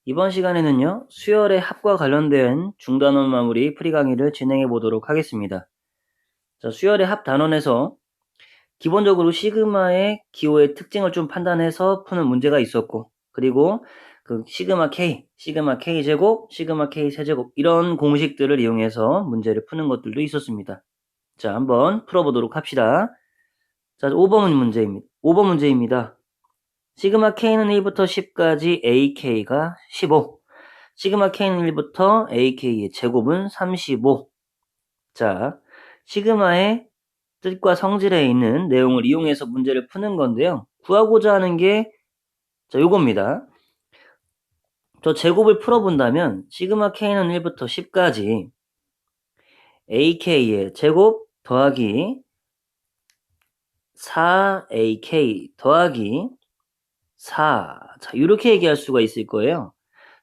이번 시간에는요, 수열의 합과 관련된 중단원 마무리 풀이 강의를 진행해 보도록 하겠습니다. 자, 수열의 합 단원에서 기본적으로 시그마의 기호의 특징을 좀 판단해서 푸는 문제가 있었고, 그리고 그 시그마 K 제곱, 시그마 K 세제곱 이런 공식들을 이용해서 문제를 푸는 것들도 있었습니다. 자, 한번 풀어보도록 합시다. 자, 5번 문제입니다. 5번 문제입니다. 시그마 K는 1부터 10까지 AK가 15. 시그마 K는 1부터 AK의 제곱은 35. 자, 시그마의 뜻과 성질에 있는 내용을 이용해서 문제를 푸는 건데요. 구하고자 하는 게 자, 요겁니다. 저 제곱을 풀어본다면 시그마 K는 1부터 10까지 AK의 제곱 더하기 4AK 더하기 4. 자, 이렇게 얘기할 수가 있을 거예요.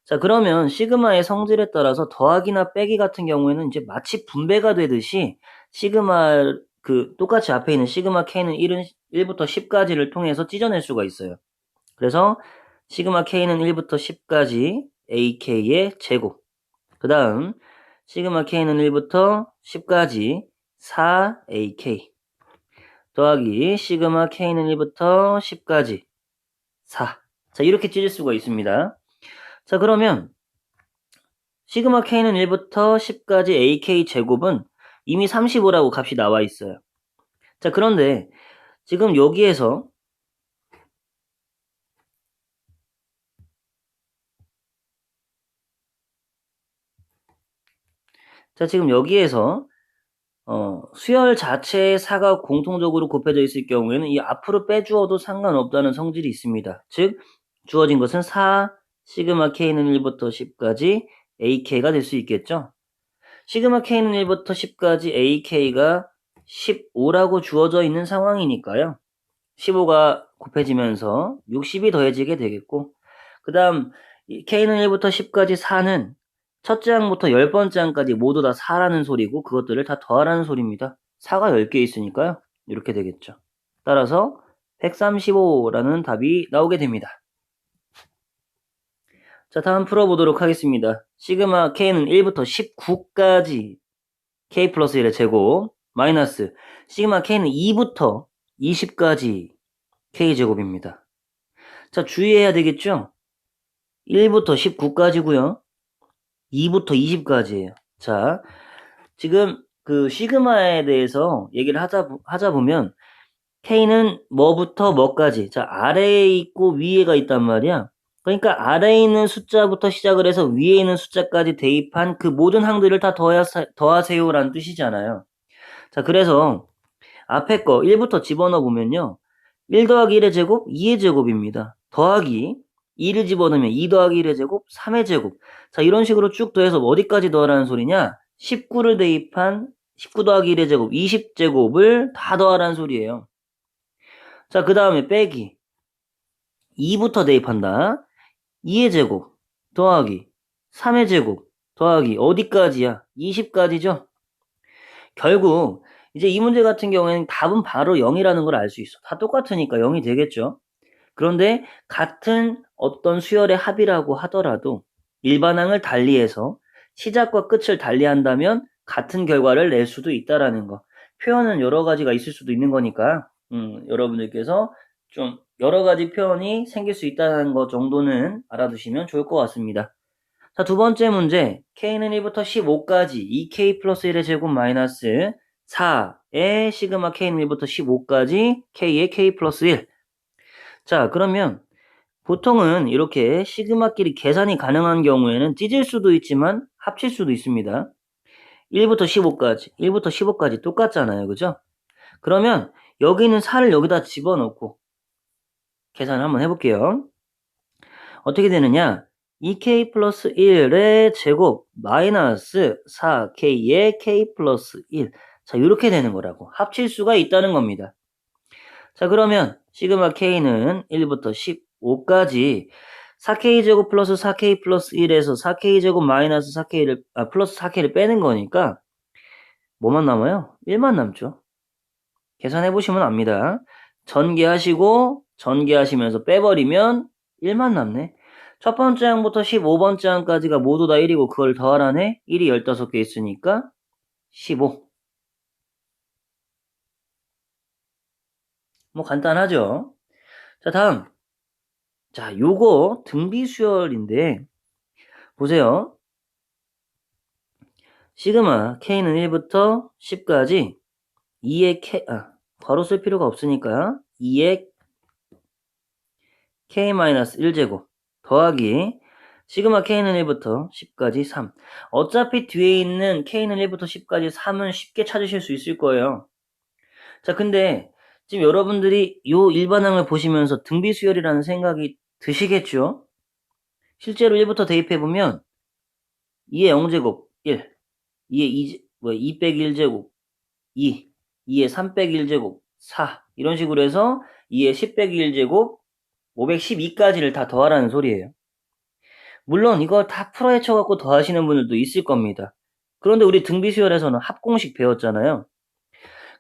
자, 그러면 시그마의 성질에 따라서 더하기나 빼기 같은 경우에는 이제 마치 분배가 되듯이 시그마 똑같이 앞에 있는 시그마 K는 1부터 10까지를 통해서 찢어낼 수가 있어요. 그래서 시그마 K는 1부터 10까지 AK의 제곱. 그 다음 시그마 K는 1부터 10까지 4AK 더하기 시그마 K는 1부터 10까지 4. 자, 이렇게 찢을 수가 있습니다. 자, 그러면 시그마 K는 1부터 10까지 AK 제곱은 이미 35라고 값이 나와 있어요. 자, 그런데 지금 여기에서 수열 자체의 4가 공통적으로 곱해져 있을 경우에는 이 앞으로 빼주어도 상관없다는 성질이 있습니다. 즉, 주어진 것은 4 시그마 K는 1부터 10까지 AK가 될 수 있겠죠. 시그마 K는 1부터 10까지 AK가 15라고 주어져 있는 상황이니까요. 15가 곱해지면서 60이 더해지게 되겠고, 그 다음 K는 1부터 10까지 4는 첫째 항부터 10번째 항까지 모두 다 4라는 소리고 그것들을 다 더하라는 소리입니다. 4가 10개 있으니까요. 이렇게 되겠죠. 따라서 135라는 답이 나오게 됩니다. 자, 다음 풀어보도록 하겠습니다. 시그마 K는 1부터 19까지 K 플러스 1의 제곱 마이너스 시그마 K는 2부터 20까지 K제곱입니다. 자, 주의해야 되겠죠? 1부터 19까지고요. 2부터 20까지예요. 자, 지금 그 시그마에 대해서 얘기를 하자 보면 K는 뭐부터 뭐까지. 자, 아래에 있고 위에가 있단 말이야. 그러니까 아래에 있는 숫자부터 시작을 해서 위에 있는 숫자까지 대입한 그 모든 항들을 다 더하세요라는 뜻이잖아요. 자, 그래서 앞에 거 1부터 집어넣어 보면요. 1 더하기 1의 제곱, 2의 제곱입니다. 더하기 2를 집어넣으면 2 더하기 1의 제곱, 3의 제곱. 자, 이런 식으로 쭉 더해서 어디까지 더하라는 소리냐? 19를 대입한 19 더하기 1의 제곱, 20제곱을 다 더하라는 소리예요. 자, 그 다음에 빼기 2부터 대입한다. 2의 제곱 더하기 3의 제곱 더하기 어디까지야? 20까지죠? 결국 이제 이 문제 같은 경우에는 답은 바로 0이라는 걸 알 수 있어. 다 똑같으니까 0이 되겠죠? 그런데 같은 어떤 수열의 합이라고 하더라도 일반항을 달리해서 시작과 끝을 달리한다면 같은 결과를 낼 수도 있다라는 거. 표현은 여러 가지가 있을 수도 있는 거니까 여러분들께서 좀 여러 가지 표현이 생길 수 있다는 것 정도는 알아두시면 좋을 것 같습니다. 자, 두 번째 문제. K는 1부터 15까지 2K 플러스 1의 제곱 마이너스 4의 시그마 K는 1부터 15까지 K의 K 플러스 1. 자, 그러면 보통은 이렇게 시그마끼리 계산이 가능한 경우에는 찢을 수도 있지만 합칠 수도 있습니다. 1부터 15까지 똑같잖아요. 그죠? 그러면 여기 있는 4를 여기다 집어넣고 계산을 한번 해볼게요. 어떻게 되느냐? 2K 플러스 1의 제곱 마이너스 4K의 K 플러스 1. 자, 이렇게 되는 거라고. 합칠 수가 있다는 겁니다. 자, 그러면 시그마 K는 1부터 15까지 4K제곱 플러스 4K 플러스 1에서 4K제곱 마이너스 4K를, 플러스 4K를 빼는 거니까 뭐만 남아요? 1만 남죠. 계산해보시면 압니다. 전개하시고 전개하시면서 빼버리면 1만 남네. 첫 번째 항부터 15번째 항까지가 모두 다 1이고 그걸 더하라네. 1이 15개 있으니까 15. 뭐 간단하죠. 자, 다음. 자, 요거 등비수열인데 보세요. 시그마 k는 1부터 10까지 2의 바로 쓸 필요가 없으니까 2의 k-1제곱 더하기 시그마 k는 1부터 10까지 3. 어차피 뒤에 있는 k는 1부터 10까지 3은 쉽게 찾으실 수 있을 거예요. 자, 근데 지금 여러분들이 요 일반항을 보시면서 등비수열이라는 생각이 드시겠죠? 실제로 1부터 대입해보면 2의 0제곱 1, 2 빼기 1제곱 2, 2의 3 빼기 1제곱 4 이런 식으로 해서 2의 10 빼기 1제곱 512까지를 다 더하라는 소리예요. 물론 이거 다 풀어헤쳐갖고 더하시는 분들도 있을 겁니다. 그런데 우리 등비수열에서는 합공식 배웠잖아요.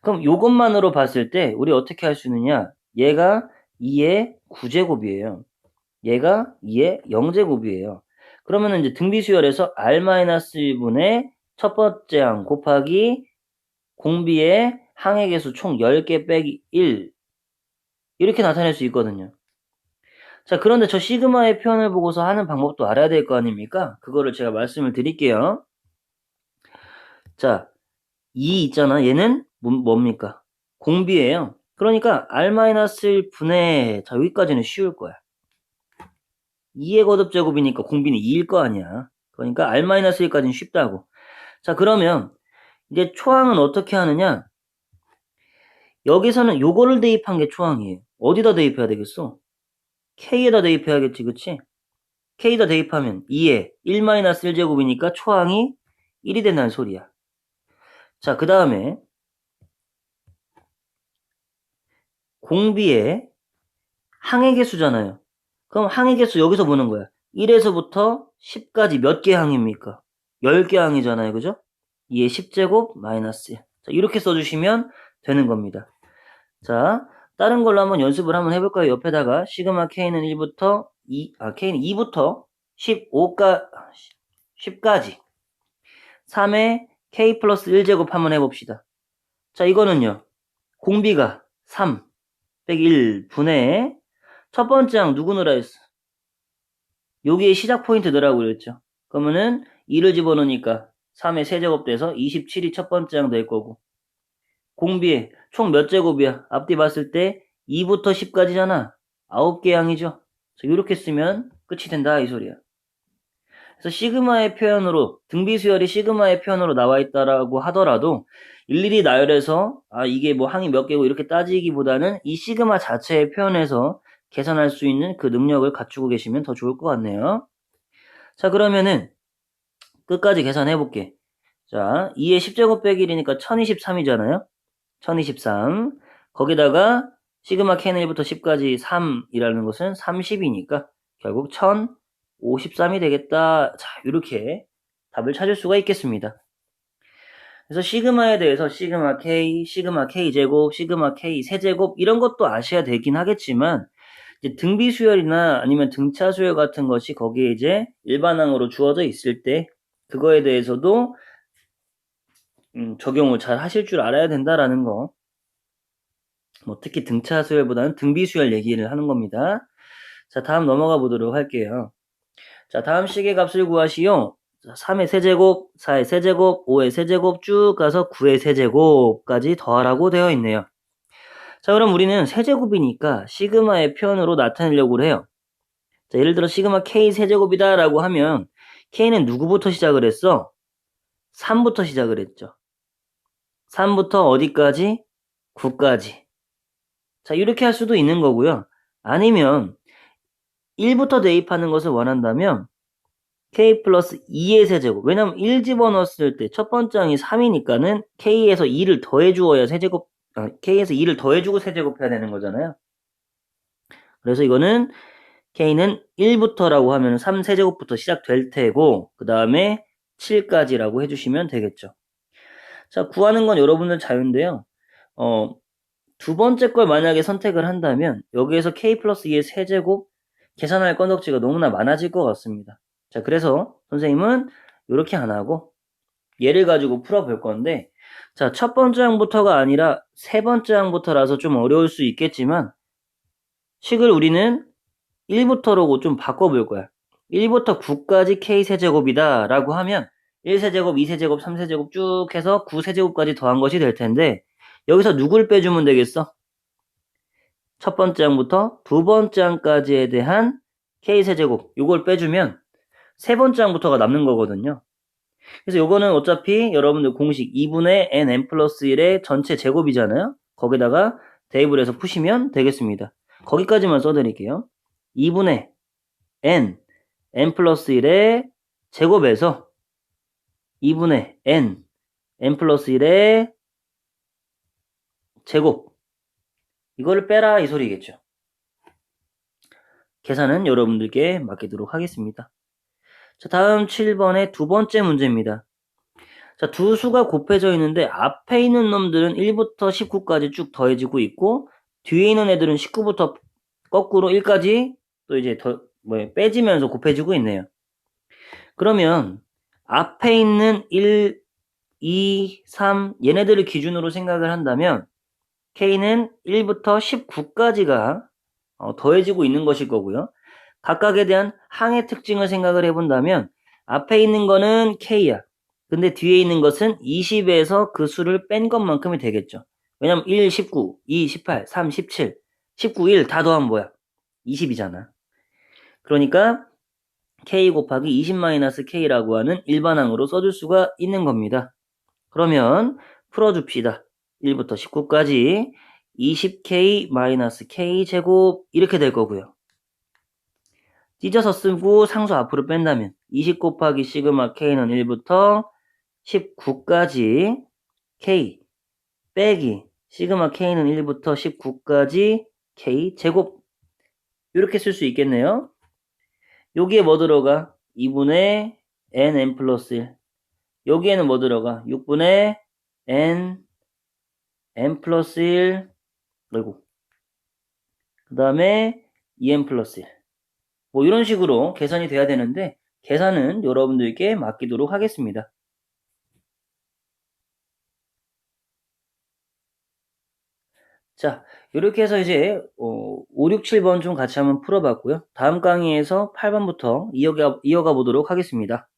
그럼 요것만으로 봤을 때 우리 어떻게 할 수 있느냐? 얘가 2의 9제곱이에요. 얘가 2의 0제곱이에요. 그러면 이제 등비수열에서 r-1분의 첫 번째 항 곱하기 공비의 항의 개수 총 10개 빼기 1 이렇게 나타낼 수 있거든요. 자, 그런데 저 시그마의 표현을 보고서 하는 방법도 알아야 될 거 아닙니까? 그거를 제가 말씀을 드릴게요. 자, 2 있잖아. 얘는 뭡니까? 공비예요. 그러니까 r-1분의 자, 여기까지는 쉬울 거야. 2의 거듭제곱이니까 공비는 2일 거 아니야. 그러니까 r-1까지는 쉽다고. 자, 그러면 이제 초항은 어떻게 하느냐? 여기서는 요거를 대입한 게 초항이에요. 어디다 대입해야 되겠어? k에다 대입해야겠지, 그치? k에다 대입하면 2에 1-1제곱이니까 초항이 1이 된다는 소리야. 자, 그 다음에 공비의 항의 개수잖아요. 그럼 항의 개수 여기서 보는 거야. 1에서부터 10까지 몇 개 항입니까? 10개 항이잖아요, 그죠? 2의 10제곱 마이너스 1. 자, 이렇게 써주시면 되는 겁니다. 자, 다른 걸로 한번 연습을 한번 해볼까요? 옆에다가 시그마 k는 1부터 k는 2부터 10까지 3의 k 플러스 1제곱 한번 해봅시다. 자, 이거는요. 공비가 3 빼기 1 분의 첫 번째 항 누구 넣으라 했어? 여기에 시작 포인트 넣으라고 그랬죠. 그러면은 2를 집어넣으니까 3의 세제곱 돼서 27이 첫 번째 항 될 거고 공비에 총 몇 제곱이야? 앞뒤 봤을 때 2부터 10까지잖아. 9개 항이죠. 이렇게 쓰면 끝이 된다 이 소리야. 그래서 시그마의 표현으로 등비수열이 시그마의 표현으로 나와 있다라고 하더라도 일일이 나열해서 이게 뭐 항이 몇 개고 이렇게 따지기보다는 이 시그마 자체의 표현에서 계산할 수 있는 그 능력을 갖추고 계시면 더 좋을 것 같네요. 자, 그러면은 끝까지 계산해 볼게. 자, 2의 10제곱 빼기 1이니까 1023이잖아요. 1023. 거기다가 시그마 k는 1부터 10까지 3이라는 것은 30이니까 결국 1053이 되겠다. 자, 이렇게 답을 찾을 수가 있겠습니다. 그래서 시그마에 대해서 시그마 k, 시그마 k제곱, 시그마 k 세제곱 이런 것도 아셔야 되긴 하겠지만 이제 등비수열이나 아니면 등차수열 같은 것이 거기에 이제 일반항으로 주어져 있을 때 그거에 대해서도 적용을 잘 하실 줄 알아야 된다라는 거. 뭐 특히 등차수열보다는 등비수열 얘기를 하는 겁니다. 자, 다음 넘어가 보도록 할게요. 자, 다음 식의 값을 구하시오. 3의 세제곱, 4의 세제곱, 5의 세제곱 쭉 가서 9의 세제곱까지 더하라고 되어 있네요. 자, 그럼 우리는 세제곱이니까 시그마의 표현으로 나타내려고 해요. 자, 예를 들어 시그마 k 세제곱이다 라고 하면 k는 누구부터 시작을 했어? 3부터 시작을 했죠. 3부터 어디까지? 9까지. 자, 이렇게 할 수도 있는 거고요. 아니면 1부터 대입하는 것을 원한다면 k 플러스 2의 세제곱. 왜냐면 1 집어넣었을 때 첫 번째 항이 3이니까는 k에서 2를 더해주어야 세제곱, k에서 2를 더해주고 세제곱해야 되는 거잖아요. 그래서 이거는 k는 1부터라고 하면 3세제곱부터 시작될 테고 그 다음에 7까지라고 해주시면 되겠죠. 자, 구하는 건 여러분들 자유인데요. 두 번째 걸 만약에 선택을 한다면 여기에서 k 플러스 2의 세제곱 계산할 건덕지가 너무나 많아질 것 같습니다. 자, 그래서 선생님은 이렇게 안 하고 얘를 가지고 풀어볼 건데, 자, 첫 번째 항부터가 아니라 세 번째 항부터라서 좀 어려울 수 있겠지만, 식을 우리는 1부터로 좀 바꿔볼 거야. 1부터 9까지 K세제곱이다 라고 하면 1세제곱, 2세제곱, 3세제곱 쭉 해서 9세제곱까지 더한 것이 될 텐데, 여기서 누굴 빼주면 되겠어? 첫 번째 항부터 두 번째 항까지에 대한 K세제곱, 이걸 빼주면 세 번째 항부터가 남는 거거든요. 그래서 요거는 어차피 여러분들 공식 2분의 nn 플러스 1의 전체 제곱이잖아요. 거기다가 대입을 해서 푸시면 되겠습니다. 거기까지만 써드릴게요. 2분의 n 플러스 1의 제곱에서 2분의 n 플러스 1의 제곱, 이거를 빼라 이 소리겠죠. 계산은 여러분들께 맡기도록 하겠습니다. 자, 다음 7번의 두 번째 문제입니다. 자, 두 수가 곱해져 있는데 앞에 있는 놈들은 1부터 19까지 쭉 더해지고 있고, 뒤에 있는 애들은 19부터 거꾸로 1까지 또 이제 빼지면서 곱해지고 있네요. 그러면 앞에 있는 1, 2, 3 얘네들을 기준으로 생각을 한다면 K는 1부터 19까지가 더해지고 있는 것일 거고요. 각각에 대한 항의 특징을 생각을 해본다면 앞에 있는 거는 K야. 근데 뒤에 있는 것은 20에서 그 수를 뺀 것만큼이 되겠죠. 왜냐면 1, 19, 2, 18, 3, 17, 19, 1 다 더하면 뭐야? 20이잖아. 그러니까 K 곱하기 20-K라고 하는 일반항으로 써줄 수가 있는 겁니다. 그러면 풀어줍시다. 1부터 19까지 20K-K 제곱 이렇게 될 거고요. 찢어서 쓰고 상수 앞으로 뺀다면 20 곱하기 시그마 K는 1부터 19까지 K 빼기 시그마 K는 1부터 19까지 K 제곱 이렇게 쓸 수 있겠네요. 여기에 뭐 들어가? 2분의 nn 플러스 1. 여기에는 뭐 들어가? 6분의 n 플러스 1 그리고 그 다음에 2n 플러스 1. 뭐 이런 식으로 계산이 돼야 되는데 계산은 여러분들께 맡기도록 하겠습니다. 자, 이렇게 해서 이제 5, 6, 7번 좀 같이 한번 풀어봤고요. 다음 강의에서 8번부터 이어가 보도록 하겠습니다.